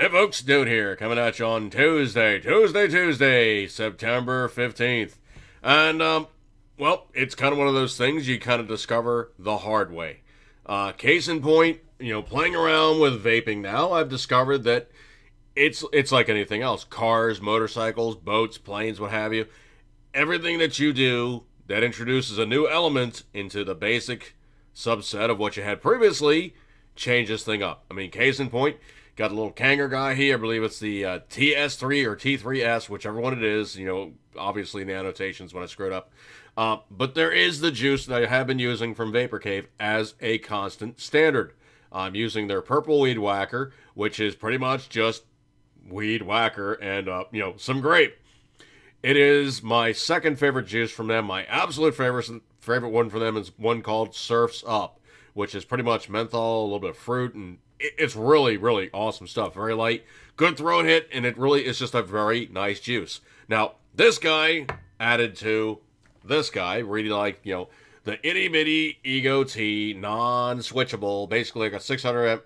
Hey folks, Dude here, coming at you on Tuesday, September 15th. And, well, it's kind of one of those things you kind of discover the hard way. Case in point, playing around with vaping now, I've discovered that it's like anything else. Cars, motorcycles, boats, planes, what have you. Everything that you do that introduces a new element into the basic subset of what you had previously changes thing up. I mean, case in point, got a little Kanger guy here. I believe it's the TS3 or T3S, whichever one it is. Obviously in the annotations when I screwed up. But there is the juice that I have been using from Vapor Cave as a constant standard. I'm using their Purple Weed Whacker, which is pretty much just weed whacker and, some grape. It is my second favorite juice from them. My absolute favorite one from them is one called Surf's Up, which is pretty much menthol, a little bit of fruit, and it's really, really awesome stuff. Very light, good throat hit, and it really is just a very nice juice. Now, this guy added to this guy, really like, the itty-bitty EgoT, non-switchable, basically like a 600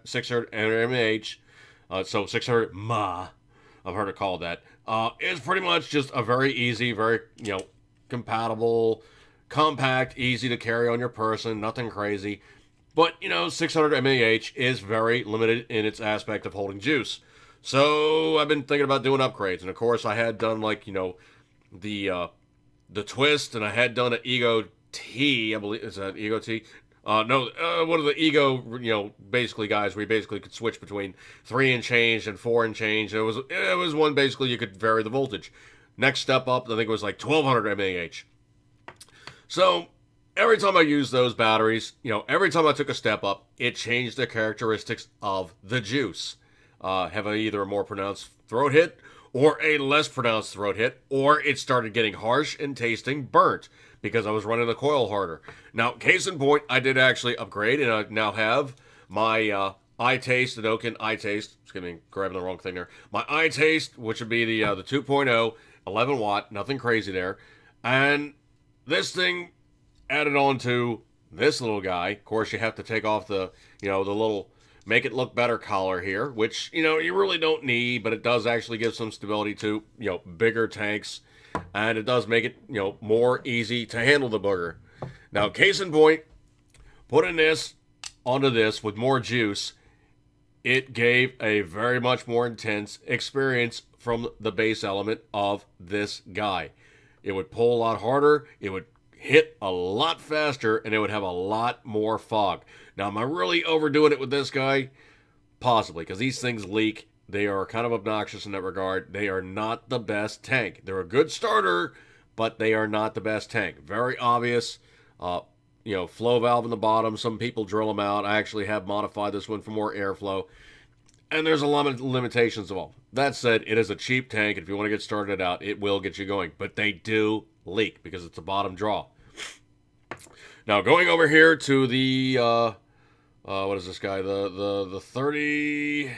mAh, so 600 mAh, I've heard it called that. It's pretty much just a very easy, very, compatible, compact, easy to carry on your person, nothing crazy. But, 600 mAh is very limited in its aspect of holding juice. So, I've been thinking about doing upgrades. And, of course, I had done, the twist, and I had done an EgoT, I believe. Is that EgoT? One of the Ego, basically guys where you basically could switch between 3 and change and 4 and change. It was one basically you could vary the voltage. Next step up, I think it was like 1200 mAh. So, every time I used those batteries, every time I took a step up, it changed the characteristics of the juice. Have either a more pronounced throat hit or a less pronounced throat hit, or it started getting harsh and tasting burnt because I was running the coil harder. Now, case in point, I did actually upgrade, and I now have my iTaste, the Oaken iTaste. Excuse me, grabbing the wrong thing there. My iTaste, which would be the 2.0, 11 watt, nothing crazy there. And this thing added on to this little guy. Of course, you have to take off the, the little make it look better collar here, which, you really don't need, but it does actually give some stability to, bigger tanks, and it does make it, more easy to handle the booger. Now, case in point, putting this onto this with more juice, it gave a very much more intense experience from the base element of this guy. It would pull a lot harder, it would hit a lot faster, and it would have a lot more fog. Now, am I really overdoing it with this guy? Possibly, because these things leak. They are kind of obnoxious in that regard. They are not the best tank. They're a good starter, but they are not the best tank. Very obvious. Flow valve in the bottom. Some people drill them out. I actually have modified this one for more airflow. And there's a lot of limitations of all. That said, it is a cheap tank. If you want to get started out, it will get you going. But they do leak because it's a bottom draw. Now, going over here to the, what is this guy? The 30,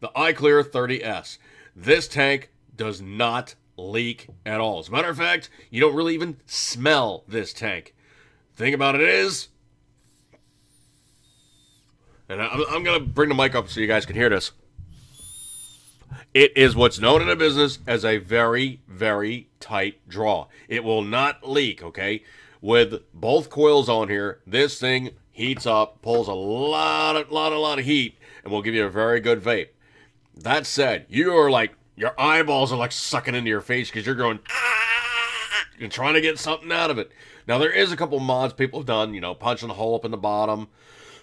the iClear 30S. This tank does not leak at all. As a matter of fact, you don't really even smell this tank. Thing about it is, and I'm going to bring the mic up so you guys can hear this. It is what's known in the business as a very, very tight draw. It will not leak, okay? With both coils on here, this thing heats up, pulls a lot of heat, and will give you a very good vape. That said, you are like, your eyeballs are like sucking into your face because you're going, and trying to get something out of it. Now, there is a couple mods people have done, punching a hole up in the bottom.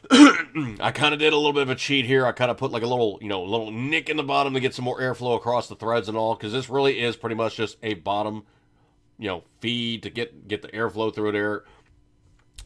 I kind of did a little bit of a cheat here. I kind of put like a little, little nick in the bottom to get some more airflow across the threads and all, because this really is pretty much just a bottom, feed to get the airflow through there.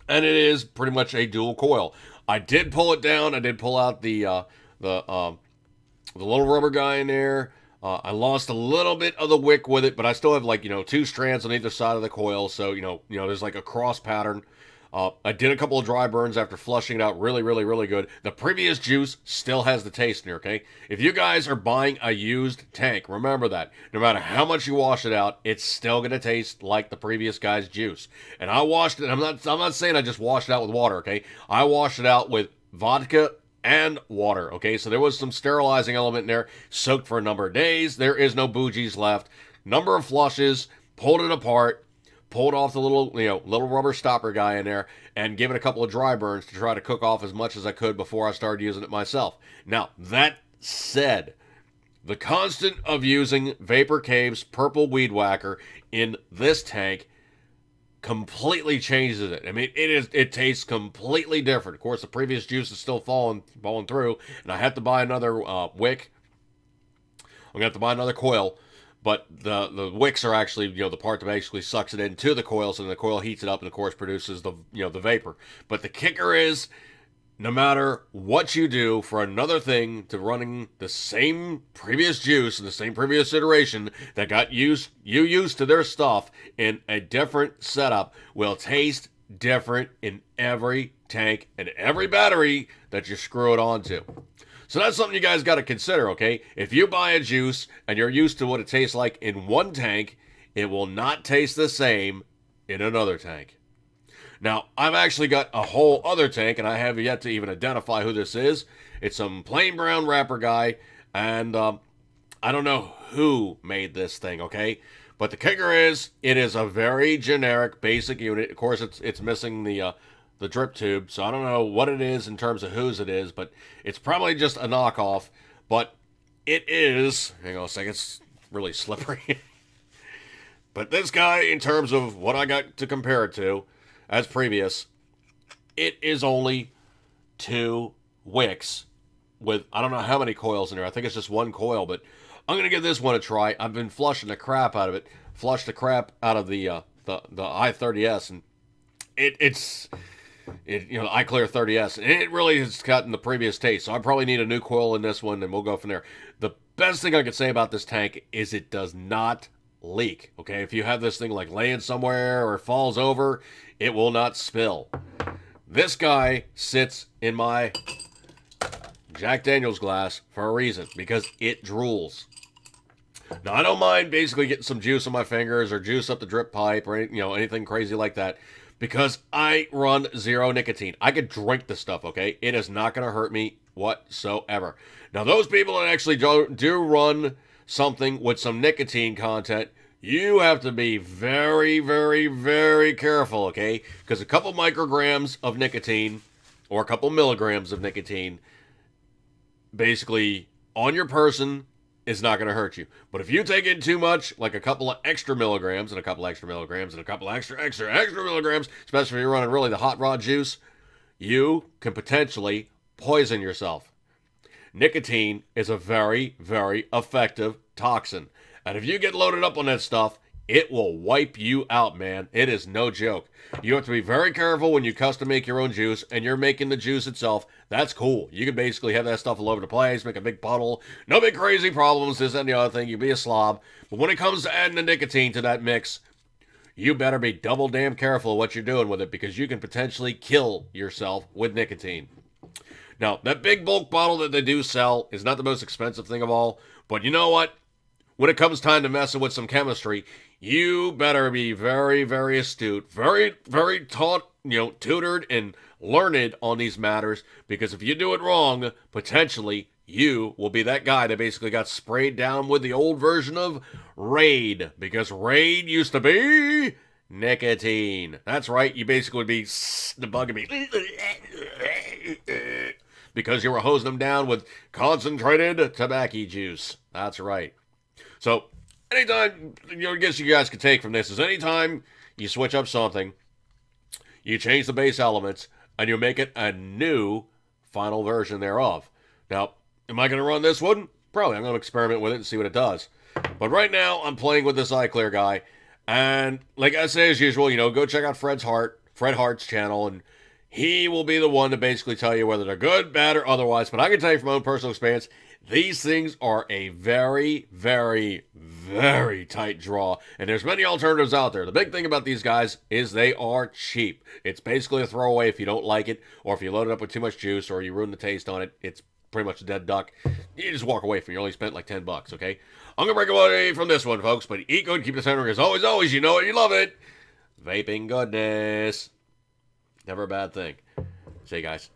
And it is pretty much a dual coil. I did pull it down. I did pull out the little rubber guy in there. I lost a little bit of the wick with it, but I still have like, 2 strands on either side of the coil. So, there's like a cross pattern. I did a couple of dry burns after flushing it out really, really, really good. The previous juice still has the taste in here, okay? If you guys are buying a used tank, remember that. No matter how much you wash it out, it's still going to taste like the previous guy's juice. And I washed it. I'm not saying I just washed it out with water, okay? I washed it out with vodka and water. Okay, so there was some sterilizing element in there, soaked for a number of days. There is no bougies left. Number of flushes, pulled it apart, pulled off the little, little rubber stopper guy in there, and gave it a couple of dry burns to try to cook off as much as I could before I started using it myself. Now, that said, the constant of using Vapor Cave's Purple Weed Whacker in this tank completely changes it. I mean, it tastes completely different. Of course, the previous juice is still falling through, and I have to buy another wick. I'm gonna have to buy another coil, but the wicks are actually the part that basically sucks it into the coil, so then the coil heats it up and of course produces the the vapor. But the kicker is, no matter what you do for another thing to running the same previous juice and the same previous iteration that got you used to their stuff in a different setup will taste different in every tank and every battery that you screw it onto. So that's something you guys got to consider, okay? If you buy a juice and you're used to what it tastes like in one tank, it will not taste the same in another tank. Now, I've actually got a whole other tank, and I have yet to even identify who this is. It's some plain brown wrapper guy, and I don't know who made this thing, okay? But the kicker is, it is a very generic, basic unit. Of course, it's missing the drip tube, so I don't know what it is in terms of whose it is, but it's probably just a knockoff. But it is, hang on a second, it's really slippery. But this guy, in terms of what I got to compare it to, as previous, it is only 2 wicks with, I don't know how many coils in there. I think it's just 1 coil, but I'm going to give this one a try. I've been flushing the crap out of it. Flushed the crap out of the i30S, and it's iClear 30S, and it really has gotten the previous taste. So I probably need a new coil in this one, and we'll go from there. The best thing I can say about this tank is it does not leak. Okay, if you have this thing like laying somewhere or it falls over, it will not spill. This guy sits in my Jack Daniels glass for a reason, because it drools. Now, I don't mind basically getting some juice on my fingers or juice up the drip pipe or anything crazy like that, because I run 0 nicotine. I could drink the stuff, okay? It is not going to hurt me whatsoever. Now, those people that actually do run something with some nicotine content, you have to be very, very, very careful, okay? Because a couple micrograms of nicotine or a couple milligrams of nicotine basically on your person is not going to hurt you. But if you take in too much, like a couple of extra milligrams and a couple extra milligrams and a couple extra milligrams, especially if you're running really the hot rod juice, you can potentially poison yourself. Nicotine is a very, very effective toxin. And if you get loaded up on that stuff, it will wipe you out, man. It is no joke. You have to be very careful when you custom make your own juice and you're making the juice itself. That's cool. You can basically have that stuff all over the place, make a big puddle. No big crazy problems, this and the other thing. You be a slob. But when it comes to adding the nicotine to that mix, you better be double damn careful what you're doing with it, because you can potentially kill yourself with nicotine. Now, that big bulk bottle that they do sell is not the most expensive thing of all, but you know what? When it comes time to messing with some chemistry, you better be very, very astute, very, very taught, tutored and learned on these matters, because if you do it wrong, potentially you will be that guy that basically got sprayed down with the old version of Raid, because Raid used to be nicotine. That's right, you basically would be bugging me because you were hosing them down with concentrated tobacco juice. That's right. So, anytime, I guess you guys could take from this is anytime you switch up something, you change the base elements, and you make it a new final version thereof. Now, am I going to run this one? Probably. I'm going to experiment with it and see what it does. But right now, I'm playing with this iClear guy, and like I say as usual, go check out Fred Hart's channel, and he will be the one to basically tell you whether they're good, bad, or otherwise. But I can tell you from my own personal experience, these things are a very, very, very tight draw, and there's many alternatives out there. The big thing about these guys is they are cheap. It's basically a throwaway if you don't like it, or if you load it up with too much juice, or you ruin the taste on it. It's pretty much a dead duck. You just walk away from it. You only spent like $10, okay? I'm going to break away from this one, folks, but eat good, keep the center, as always, you know it, you love it. Vaping goodness. Never a bad thing. See you guys.